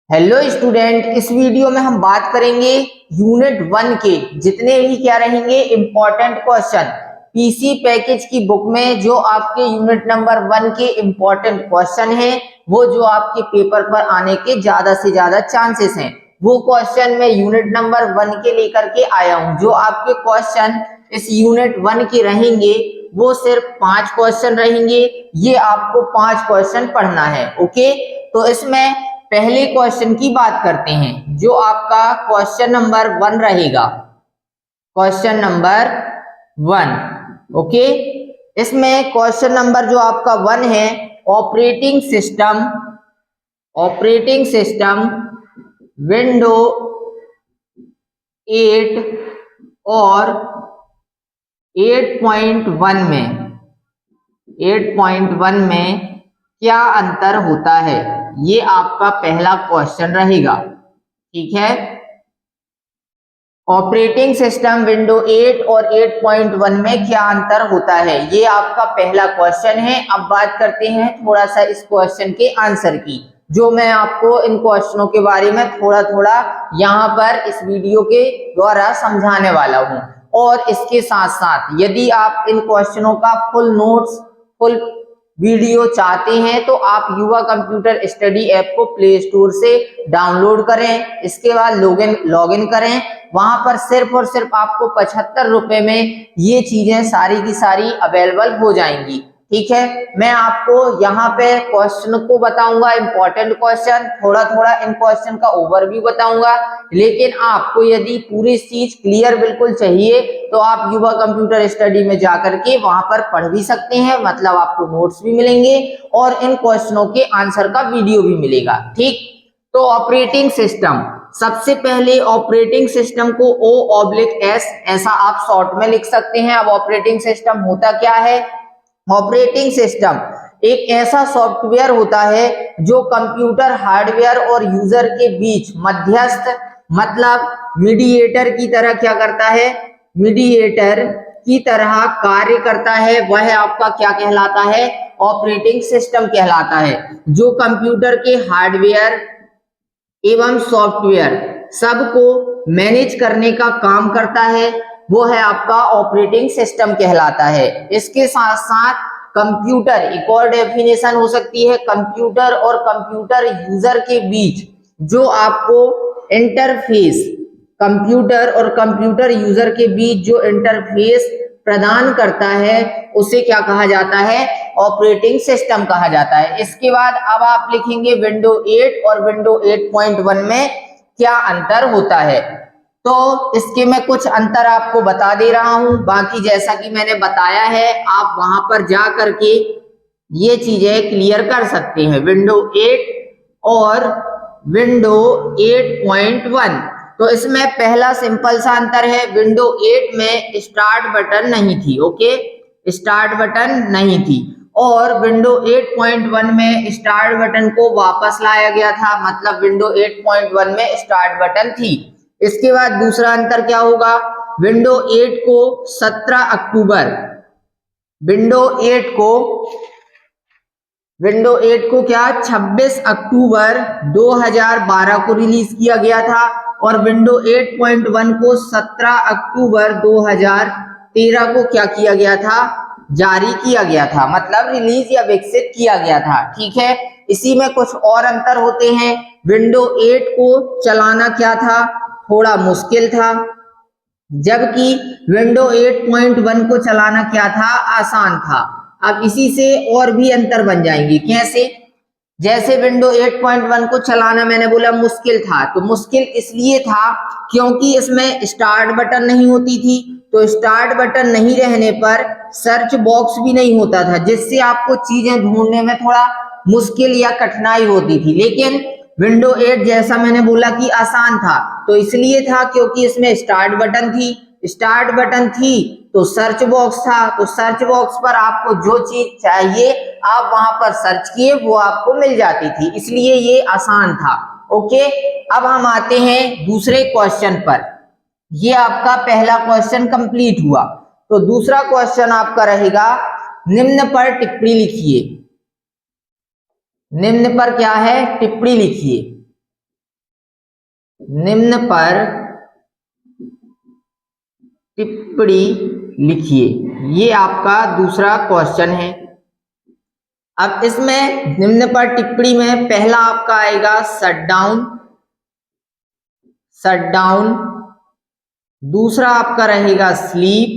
Hello student, इस video में हम बात करेंगे यूनिट 1 के जितने भी क्या रहेंगे इम्पोर्टेंट क्वेश्चन। पीसी पैकेज की बुक में जो आपके यूनिट नंबर 1 के इम्पोर्टेंट क्वेश्चन हैं, वो जो आपके पेपर पर आने के ज्यादा से ज्यादा चांसेस हैं, वो क्वेश्चन मैं यूनिट नंबर 1 के लेकर के आया हूं। जो आपके क्वेश्चन इस यूनिट 1 के रहेंगे वो सिर्फ 5 क्वेश्चन रहेंगे। ये आपको 5 क्वेश्चन पढ़ना है। ओके, तो इसमें पहले क्वेश्चन की बात करते हैं जो आपका क्वेश्चन नंबर 1 रहेगा। Question number 1, okay. इसमें क्वेश्चन नंबर जो आपका 1 है, ऑपरेटिंग सिस्टम विंडो 8 और 8.1 में क्या अंतर होता है, ये आपका पहला क्वेश्चन रहेगा। ठीक है, ऑपरेटिंग सिस्टम विंडो 8 और 8.1 में क्या अंतर होता है, ये आपका पहला क्वेश्चन है। अब बात करते हैं थोड़ा सा इस क्वेश्चन के आंसर की, जो मैं आपको इन क्वेश्चनों के बारे में थोड़ा थोड़ा यहाँ पर इस वीडियो के द्वारा समझाने वाला हूँ। और इसके साथ साथ यदि आप इन क्वेश्चनों का फुल नोट्स, फुल वीडियो चाहते हैं तो आप युवा कंप्यूटर स्टडी ऐप को प्ले स्टोर से डाउनलोड करें। इसके बाद लॉगिन करें। वहां पर सिर्फ और सिर्फ आपको 75 रुपए में ये चीजें सारी की सारी अवेलेबल हो जाएंगी। ठीक है, मैं आपको यहाँ पे क्वेश्चन को बताऊंगा, इंपॉर्टेंट क्वेश्चन, थोड़ा थोड़ा इन क्वेश्चन का ओवरव्यू बताऊंगा। लेकिन आपको यदि पूरी चीज क्लियर बिल्कुल चाहिए तो आप युवा कंप्यूटर स्टडी में जाकर के वहां पर पढ़ भी सकते हैं। मतलब आपको नोट्स भी मिलेंगे और इन क्वेश्चनों के आंसर का वीडियो भी मिलेगा। ठीक, तो ऑपरेटिंग सिस्टम, सबसे पहले ऑपरेटिंग सिस्टम को O/S ऐसा आप शॉर्ट में लिख सकते हैं। अब ऑपरेटिंग सिस्टम होता क्या है? ऑपरेटिंग सिस्टम एक ऐसा सॉफ्टवेयर होता है जो कंप्यूटर हार्डवेयर और यूजर के बीच मध्यस्थ, मतलब मीडिएटर की तरह क्या करता है, मीडिएटर की तरह कार्य करता है। वह आपका क्या कहलाता है? ऑपरेटिंग सिस्टम कहलाता है, जो कंप्यूटर के हार्डवेयर एवं सॉफ्टवेयर सबको मैनेज करने का काम करता है। वो है आपका ऑपरेटिंग सिस्टम कहलाता है। इसके साथ साथ कंप्यूटर, एक और डेफिनेशन हो सकती है, कंप्यूटर और कंप्यूटर यूजर के बीच जो आपको इंटरफेस, कंप्यूटर और कंप्यूटर यूजर के बीच जो इंटरफेस प्रदान करता है उसे क्या कहा जाता है? ऑपरेटिंग सिस्टम कहा जाता है। इसके बाद अब आप लिखेंगे विंडो 8 और विंडो 8.1 में क्या अंतर होता है। तो इसके मैं कुछ अंतर आपको बता दे रहा हूं। बाकी जैसा कि मैंने बताया है आप वहां पर जा करके ये चीजें क्लियर कर सकते हैं। विंडो 8 और विंडो 8.1, तो इसमें पहला सिंपल सा अंतर है, विंडो 8 में स्टार्ट बटन नहीं थी। ओके, स्टार्ट बटन नहीं थी, और विंडो 8.1 में स्टार्ट बटन को वापस लाया गया था। मतलब विंडो 8.1 में स्टार्ट बटन थी। इसके बाद दूसरा अंतर क्या होगा? विंडो 8 को 17 अक्टूबर, विंडो 8 को क्या 26 अक्टूबर 2012 को रिलीज किया गया था, और विंडो 8.1 को 17 अक्टूबर 2013 को क्या किया गया था? जारी किया गया था, मतलब रिलीज या विकसित किया गया था। ठीक है, इसी में कुछ और अंतर होते हैं। विंडो 8 को चलाना क्या था? थोड़ा मुश्किल था, जबकि विंडो 8.1 को चलाना क्या था? आसान था। अब इसी से और भी अंतर बन जाएंगे। कैसे? जैसे विंडो 8.1 को चलाना मैंने बोला मुश्किल था, तो मुश्किल इसलिए था क्योंकि इसमें स्टार्ट बटन नहीं होती थी। तो स्टार्ट बटन नहीं रहने पर सर्च बॉक्स भी नहीं होता था, जिससे आपको चीजें ढूंढने में थोड़ा मुश्किल या कठिनाई होती थी। लेकिन विंडो 8 जैसा मैंने बोला कि आसान था, तो इसलिए था क्योंकि इसमें स्टार्ट बटन थी। स्टार्ट बटन थी तो सर्च बॉक्स था, तो सर्च बॉक्स पर आपको जो चीज चाहिए आप वहां पर सर्च किए वो आपको मिल जाती थी, इसलिए ये आसान था। ओके, अब हम आते हैं दूसरे क्वेश्चन पर। ये आपका पहला क्वेश्चन कंप्लीट हुआ। तो दूसरा क्वेश्चन आपका रहेगा, निम्न पर टिप्पणी लिखिए। निम्न पर क्या है? टिप्पणी लिखिए। निम्न पर टिप्पणी लिखिए। ये आपका दूसरा क्वेश्चन है। अब इसमें निम्न पर टिप्पणी में पहला आपका आएगा शटडाउन, दूसरा आपका रहेगा स्लीप,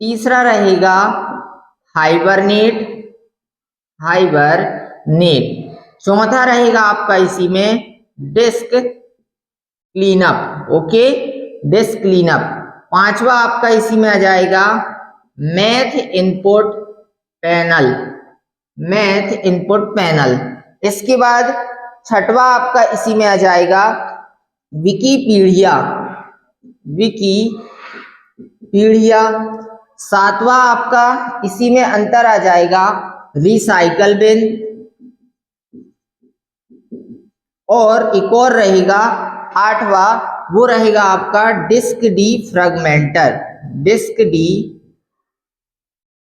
तीसरा रहेगा हाइबरनेट, चौथा रहेगा आपका इसी में disc cleanup. Okay, disc cleanup. पांचवा आपका इसी में आ जाएगा मैथ इनपुट पैनल। इसके बाद छठवा आपका इसी में आ जाएगा विकीपीडिया। सातवां आपका इसी में अंतर आ जाएगा रिसाइकल बिन, और एक और रहेगा आठवां, वो रहेगा आपका डिस्क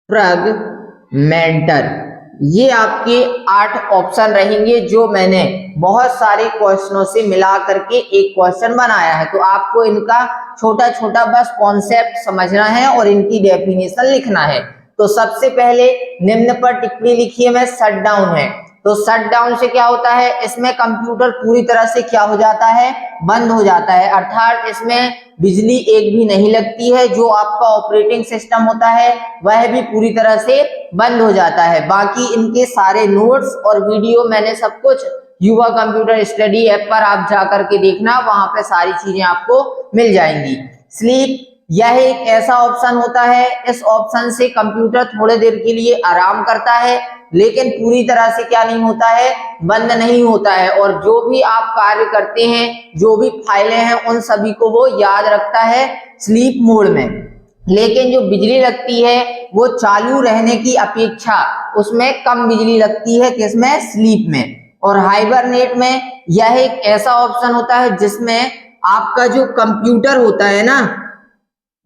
फ्रैगमेंटर। ये आपके 8 ऑप्शन रहेंगे जो मैंने बहुत सारे क्वेश्चनों से मिला करके एक क्वेश्चन बनाया है। तो आपको इनका छोटा छोटा बस कॉन्सेप्ट समझना है और इनकी डेफिनेशन लिखना है। तो सबसे पहले निम्न पर टिप्पणी लिखिए में शटडाउन है। तो शटडाउन से क्या होता है, इसमें कंप्यूटर पूरी तरह से क्या हो जाता है, बंद हो जाता है, अर्थात इसमें बिजली एक भी नहीं लगती है। जो आपका ऑपरेटिंग सिस्टम होता है वह भी पूरी तरह से बंद हो जाता है। बाकी इनके सारे नोट्स और वीडियो मैंने सब कुछ युवा कंप्यूटर स्टडी ऐप पर आप जाकर के देखना, वहां पे सारी चीजें आपको मिल जाएंगी। स्लीप, यह एक ऐसा ऑप्शन होता है, इस ऑप्शन से कंप्यूटर थोड़ी देर के लिए आराम करता है, लेकिन पूरी तरह से क्या नहीं होता है, बंद नहीं होता है। और जो भी आप कार्य करते हैं, जो भी फाइलें हैं, उन सभी को वो याद रखता है स्लीप मोड में। लेकिन जो बिजली लगती है वो चालू रहने की अपेक्षा उसमें कम बिजली लगती है, किसमें, स्लीप में। और हाइबरनेट में यह एक ऐसा ऑप्शन होता है जिसमें आपका जो कंप्यूटर होता है ना,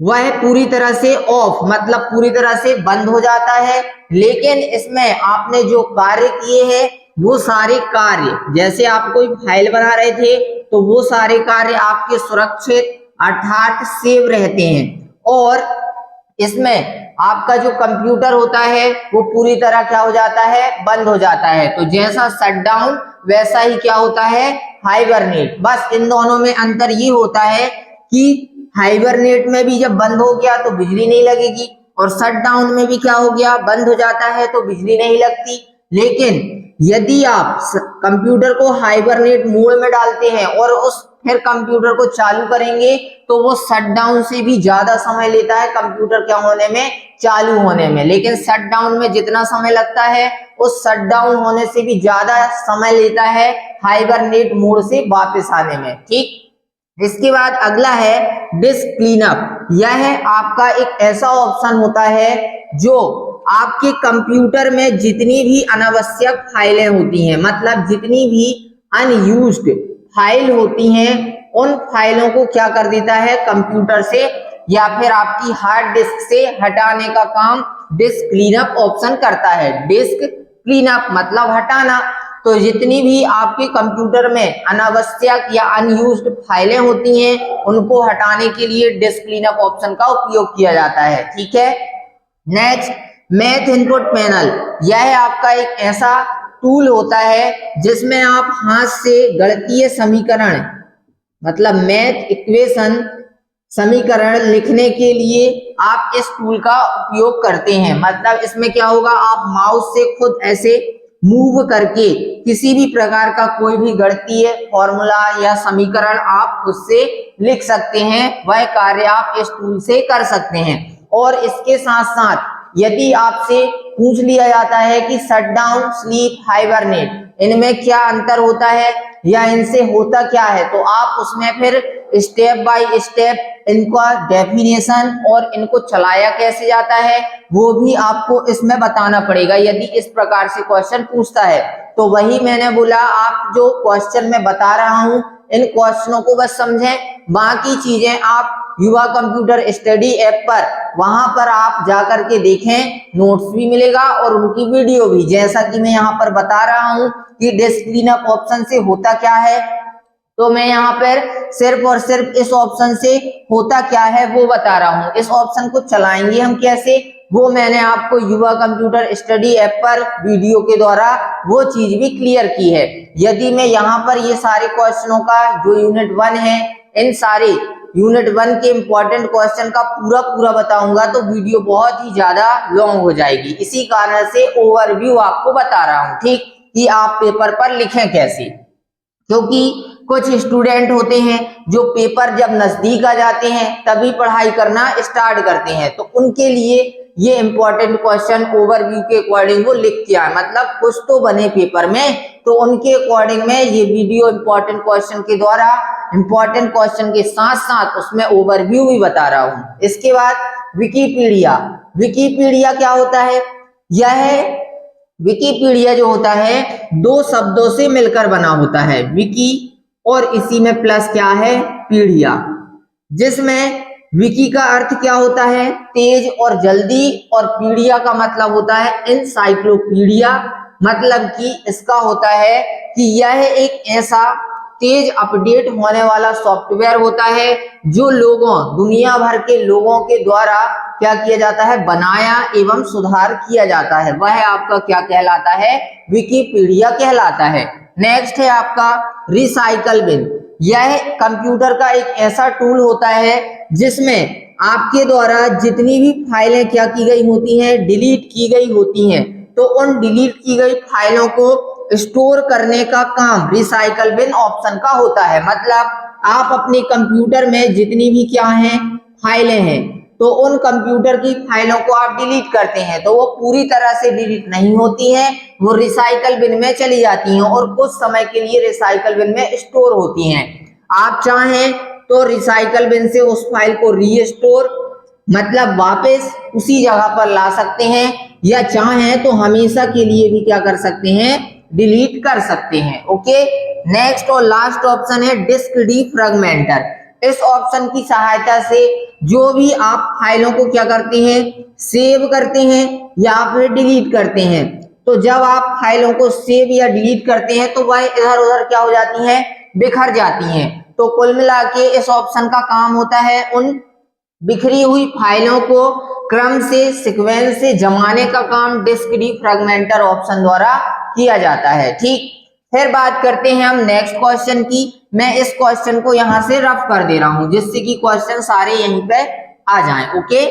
वह पूरी तरह से ऑफ, मतलब पूरी तरह से बंद हो जाता है, लेकिन इसमें आपने जो कार्य किए हैं वो सारे कार्य, जैसे आप कोई फाइल बना रहे थे तो वो सारे कार्य आपके सुरक्षित अर्थात सेव रहते हैं। और इसमें आपका जो कंप्यूटर होता है वो पूरी तरह क्या हो जाता है, बंद हो जाता है। तो जैसा शटडाउन वैसा ही क्या होता है, हाइबरनेट। बस इन दोनों में अंतर ये होता है कि हाइबरनेट में भी जब बंद हो गया तो बिजली नहीं लगेगी, और शटडाउन में भी क्या हो गया, बंद हो जाता है तो बिजली नहीं लगती। लेकिन यदि आप कंप्यूटर को हाइबरनेट मोड में डालते हैं और उस फिर कंप्यूटर को चालू करेंगे तो वो शटडाउन से भी ज्यादा समय लेता है कंप्यूटर क्या होने में, चालू होने में। लेकिन शटडाउन में जितना समय लगता है उस शटडाउन होने से भी ज्यादा समय लेता है हाइबरनेट मोड से वापस आने में। ठीक, इसके बाद अगला है डिस्क क्लीनअप। यह आपका एक ऐसा ऑप्शन होता है जो आपके कंप्यूटर में जितनी भी अनावश्यक फाइलें होती हैं, मतलब जितनी भी अनयूज्ड फाइल होती हैं, उन फाइलों को क्या कर देता है, कंप्यूटर से या फिर आपकी हार्ड डिस्क से हटाने का काम डिस्क क्लीनअप ऑप्शन करता है। डिस्क क्लीनअप मतलब हटाना। तो जितनी भी आपके कंप्यूटर में अनावश्यक या अनयूज्ड फाइलें होती हैं उनको हटाने के लिए डिस्क क्लीनअप ऑप्शन का उपयोग किया जाता है। ठीक है, नेक्स्ट मैथ इनपुट पैनल। यह आपका एक ऐसा टूल होता है जिसमें आप हाथ से गणितीय समीकरण, मतलब मैथ इक्वेशन समीकरण लिखने के लिए आप इस टूल का उपयोग करते हैं। मतलब इसमें क्या होगा, आप माउस से खुद ऐसे मूव करके किसी भी प्रकार का कोई भी गणितीय फॉर्मूला या समीकरण आप खुद से लिख सकते हैं। वह कार्य आप इस टूल से कर सकते हैं। और इसके साथ साथ यदि आपसे पूछ लिया जाता है कि शटडाउन, स्लीप, हाइबरनेट, इनमें क्या अंतर होता है या इनसे होता क्या है, तो आप उसमें फिर स्टेप बाय स्टेप इनका डेफिनेशन और इनको चलाया कैसे जाता है वो भी आपको इसमें बताना पड़ेगा यदि इस प्रकार से क्वेश्चन पूछता है। तो वही मैंने बोला, आप जो क्वेश्चन मैं बता रहा हूं इन क्वेश्चनों को बस समझें, बाकी चीजें आप युवा कंप्यूटर स्टडी ऐप पर, वहां पर आप जाकर के देखें, नोट्स भी मिलेगा और उनकी वीडियो भी। जैसा कि मैं यहाँ पर बता रहा हूं कि डिस्क क्लीनअप ऑप्शन से होता क्या है, तो मैं यहाँ पर सिर्फ और सिर्फ इस ऑप्शन से होता क्या है वो बता रहा हूँ। इस ऑप्शन को चलाएंगे हम कैसे, वो मैंने आपको युवा कंप्यूटर स्टडी ऐप पर वीडियो के द्वारा वो चीज भी क्लियर की है। यदि मैं यहाँ पर ये सारे क्वेश्चनों का जो यूनिट 1 है, इन सारे यूनिट 1 के इंपॉर्टेंट क्वेश्चन का पूरा पूरा बताऊंगा तो वीडियो बहुत ही ज्यादा लॉन्ग हो जाएगी। इसी कारण से ओवरव्यू आपको बता रहा हूँ, ठीक, कि आप पेपर पर लिखें कैसे। क्योंकि कुछ स्टूडेंट होते हैं जो पेपर जब नजदीक आ जाते हैं तभी पढ़ाई करना स्टार्ट करते हैं, तो उनके लिए ये इंपॉर्टेंट क्वेश्चन ओवरव्यू के अकॉर्डिंग वो लिख के आए, मतलब कुछ तो बने पेपर में, तो उनके अकॉर्डिंग में ये वीडियो इंपॉर्टेंट क्वेश्चन के द्वारा इंपॉर्टेंट क्वेश्चन के साथ साथ उसमें ओवरव्यू भी बता रहा हूँ। इसके बाद विकिपीडिया। विकिपीडिया क्या होता है? यह विकिपीडिया जो होता है दो शब्दों से मिलकर बना होता है, विकी और इसी में प्लस क्या है, पीडिया, जिसमें विकी का अर्थ क्या होता है, तेज और जल्दी, और पीडिया का मतलब होता है एनसाइक्लोपीडिया, मतलब कि इसका होता है कि यह एक ऐसा तेज अपडेट होने वाला सॉफ्टवेयर होता है जो लोगों, दुनिया भर के लोगों के द्वारा क्या किया जाता है, बनाया एवं सुधार किया जाता है, वह आपका क्या कहलाता है, विकिपीडिया कहलाता है। नेक्स्ट है आपका रिसाइकल बिन। यह कंप्यूटर का एक ऐसा टूल होता है जिसमें आपके द्वारा जितनी भी फाइलें क्या की गई होती हैं, डिलीट की गई होती हैं, तो उन डिलीट की गई फाइलों को स्टोर करने का काम रिसाइकल बिन ऑप्शन का होता है। मतलब आप अपने कंप्यूटर में जितनी भी क्या हैं, फाइलें हैं, तो उन कंप्यूटर की फाइलों को आप डिलीट करते हैं तो वो पूरी तरह से डिलीट नहीं होती हैं, वो रिसाइकल बिन में चली जाती हैं और कुछ समय के लिए रिसाइकल बिन में स्टोर होती हैं। आप चाहें तो रिसाइकल बिन से उस फाइल को रीस्टोर, मतलब वापस उसी जगह पर ला सकते हैं, या चाहें तो हमेशा के लिए भी क्या कर सकते हैं, डिलीट कर सकते हैं। ओके, नेक्स्ट और लास्ट ऑप्शन है डिस्क डीफ्रैगमेंटर। इस ऑप्शन की सहायता से जो भी आप फाइलों को क्या करते हैं, सेव करते हैं या फिर डिलीट करते हैं, तो जब आप फाइलों को सेव या डिलीट करते हैं तो वह इधर उधर क्या हो जाती हैं, बिखर जाती हैं। तो कुल मिला के इस ऑप्शन का काम होता है उन बिखरी हुई फाइलों को क्रम से, सीक्वेंस से जमाने का काम डिस्क डीफ्रैगमेंटर ऑप्शन द्वारा किया जाता है। ठीक, फिर बात करते हैं हम नेक्स्ट क्वेश्चन की। मैं इस क्वेश्चन को यहां से रफ कर दे रहा हूं जिससे कि क्वेश्चन सारे यहीं पे आ जाएं। ओके,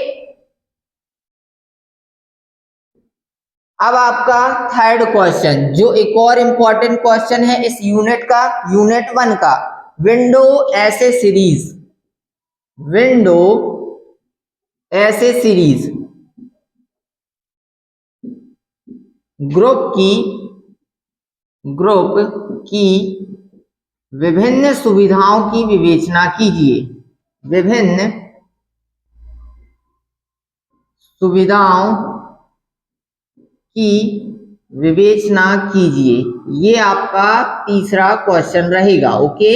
अब आपका थर्ड क्वेश्चन, जो एक और इंपॉर्टेंट क्वेश्चन है इस यूनिट का, यूनिट 1 का, विंडो ऐसे सीरीज। विंडो ऐसे सीरीज ग्रुप की विभिन्न सुविधाओं की विवेचना कीजिए। विभिन्न सुविधाओं की विवेचना कीजिए, ये आपका तीसरा क्वेश्चन रहेगा। ओके,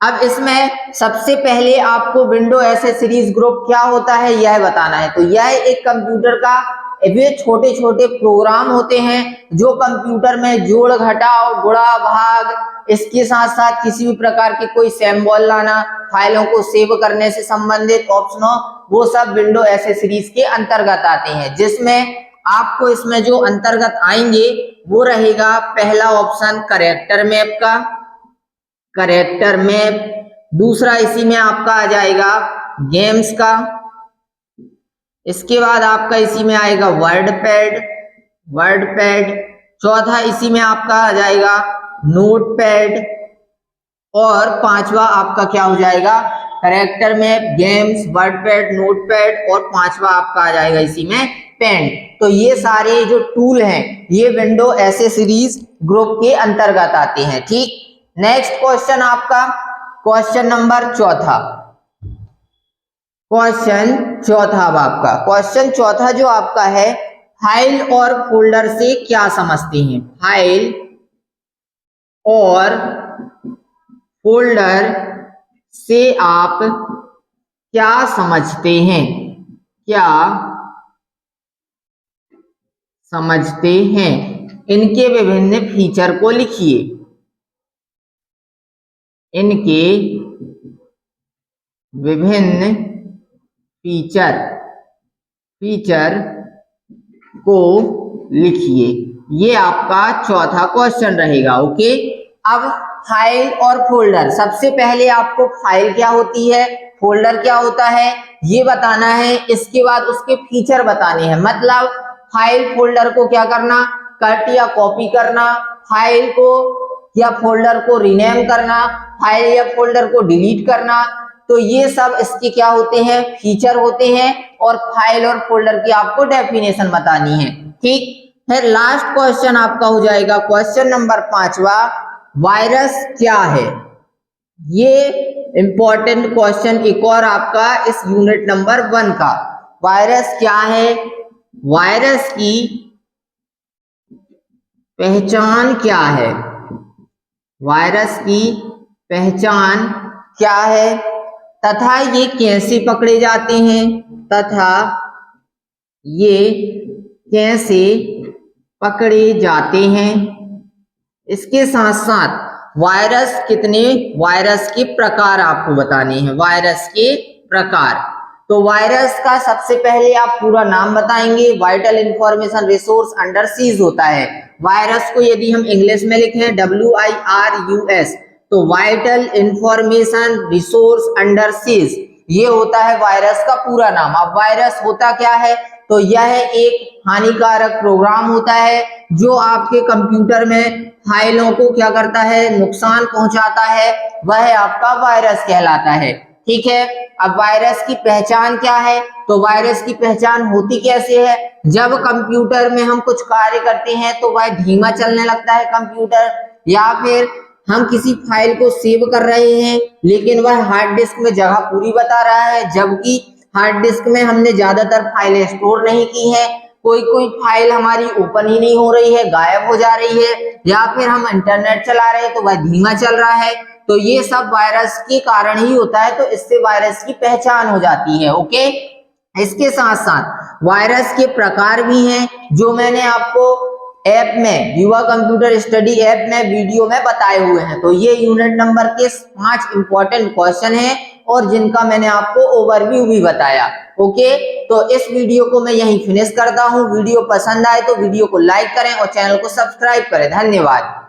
अब इसमें सबसे पहले आपको विंडो एसेसरीज ग्रुप क्या होता है यह बताना है। तो यह एक कंप्यूटर का वे छोटे छोटे प्रोग्राम होते हैं जो कंप्यूटर में जोड़, घटाव, गुणा, भाग, इसके साथ साथ किसी भी प्रकार के कोई सिंबल लाना, फाइलों को सेव करने से संबंधित ऑप्शनों, वो सब विंडो एसेसरीज के अंतर्गत आते हैं। जिसमें आपको इसमें जो अंतर्गत आएंगे वो रहेगा पहला ऑप्शन कैरेक्टर मैप का, कैरेक्टर मैप। दूसरा इसी में आपका आ जाएगा गेम्स का। इसके बाद आपका इसी में आएगा वर्ड पैड। चौथा इसी में आपका आ जाएगा नोट पैड, और पांचवा आपका क्या हो जाएगा, character map, games, word pad, note pad, और पांचवा आपका आ जाएगा इसी में पेन। तो ये सारे जो टूल हैं ये विंडो एसेसरीज ग्रुप के अंतर्गत आते हैं। ठीक, नेक्स्ट क्वेश्चन आपका क्वेश्चन नंबर चौथा। क्वेश्चन चौथा अब आपका क्वेश्चन चौथा जो आपका है, फाइल और फोल्डर से क्या समझते हैं। फाइल और फोल्डर से आप क्या समझते हैं, क्या समझते हैं, इनके विभिन्न फीचर को लिखिए। इनके विभिन्न फीचर को लिखिए। ये आपका चौथा क्वेश्चन रहेगा। ओके, अब फाइल और फोल्डर। सबसे पहले आपको फाइल क्या होती है, फोल्डर क्या होता है, ये बताना है। इसके बाद उसके फीचर बताने हैं। मतलब फाइल फोल्डर को क्या करना, कट या कॉपी करना, फाइल को या फोल्डर को रीनेम करना, फाइल या फोल्डर को डिलीट करना। तो ये सब इसके क्या होते हैं, फीचर होते हैं। और फाइल और फोल्डर की आपको डेफिनेशन बतानी है। ठीक है, लास्ट क्वेश्चन आपका हो जाएगा क्वेश्चन नंबर 5वां, वायरस क्या है। ये इंपॉर्टेंट क्वेश्चन एक और आपका इस यूनिट नंबर 1 का। वायरस क्या है, वायरस की पहचान क्या है, वायरस की पहचान क्या है, तथा ये कैसे पकड़े जाते हैं, तथा ये कैसे पकड़े जाते हैं। इसके साथ साथ वायरस के प्रकार आपको बताने हैं, वायरस के प्रकार। तो वायरस का सबसे पहले आप पूरा नाम बताएंगे। Vital information resource under seize होता है। वायरस को यदि हम इंग्लिश में लिखें WIRUS, तो vital information resource under seize, ये होता है वायरस का पूरा नाम। अब वायरस होता क्या है, तो यह एक हानिकारक प्रोग्राम होता है जो आपके कंप्यूटर में फाइलों को क्या करता है, नुकसान पहुंचाता है। वह आपका वायरस कहलाता है। ठीक है, अब वायरस की पहचान क्या है, तो वायरस की पहचान होती कैसे है, जब कंप्यूटर में हम कुछ कार्य करते हैं तो वह धीमा चलने लगता है कंप्यूटर, या फिर हम किसी फाइल को सेव कर रहे हैं लेकिन वह हार्ड डिस्क में जगह पूरी बता रहा है, जबकि हार्ड डिस्क में हमने ज्यादातर फाइलें स्टोर नहीं की है। कोई कोई फाइल हमारी ओपन ही नहीं हो रही है, गायब हो जा रही है, या फिर हम इंटरनेट चला रहे हैं तो वह धीमा चल रहा है। तो ये सब वायरस के कारण ही होता है। तो इससे वायरस की पहचान हो जाती है। ओके, इसके साथ साथ वायरस के प्रकार भी हैं जो मैंने आपको ऐप में, युवा कंप्यूटर स्टडी ऐप में वीडियो में बताए हुए हैं। तो ये यूनिट नंबर के 5 इंपॉर्टेंट क्वेश्चन हैं और जिनका मैंने आपको ओवरव्यू भी बताया। ओके, तो इस वीडियो को मैं यहीं फिनिश करता हूं। वीडियो पसंद आए तो वीडियो को लाइक करें और चैनल को सब्सक्राइब करें। धन्यवाद।